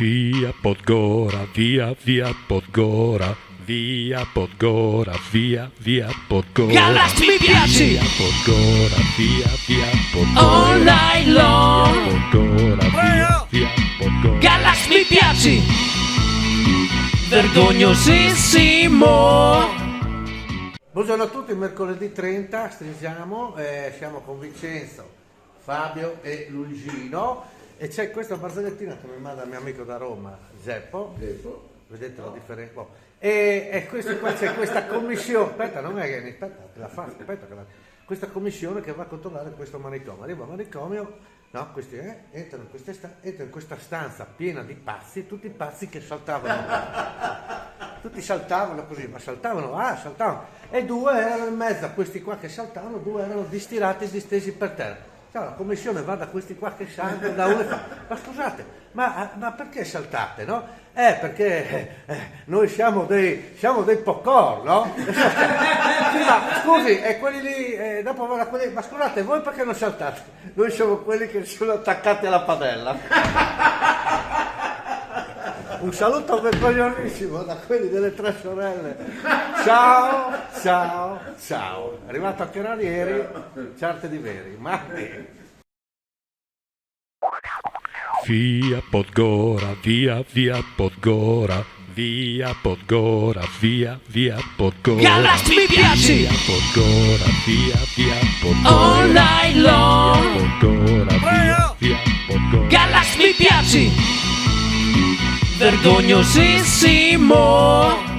Via Podgora, via Podgora, via Podgora, via Podgora. Galax mi piaci! Via Podgora, via Podgora. All night long! Via Podgora, via Podgora. Galax mi piaci! Vergognosissimo! Buongiorno a tutti, mercoledì 30 stringiamo, siamo con Vincenzo, Fabio e Luigino e c'è questa barzellettina che mi manda il mio amico da Roma, Zeppo. Vedete la differenza? E questo qua c'è questa commissione, aspetta, non è che aspetta, te la fa, aspetta, questa commissione che va a controllare questo manicomio. Arriva al manicomio, no, questi entrano in questa stanza piena di pazzi, tutti pazzi che saltavano. Tutti saltavano così, ma saltavano. E due erano in mezzo a questi qua che saltavano, due erano distirati e distesi per terra. Cioè, la commissione va da questi qua che saltano, da uno e fa, ma scusate, ma perché saltate, no? Perché noi siamo dei popcorn, no? Sì, ma scusi, e quelli lì, dopo va da quelli, ma scusate, voi perché non saltate? Noi siamo quelli che sono attaccati alla padella. Un saluto vergognosissimo da quelli delle tre sorelle. Ciao. È arrivato anche Ranieri, certe di veri. Via Podgora, via Podgora, via Podgora, via Podgora. Galax mi piaci! Via Podgora, via Podgora. All night long! Via Podgora, via Podgora. Galax mi piaci! Vergognosissimo!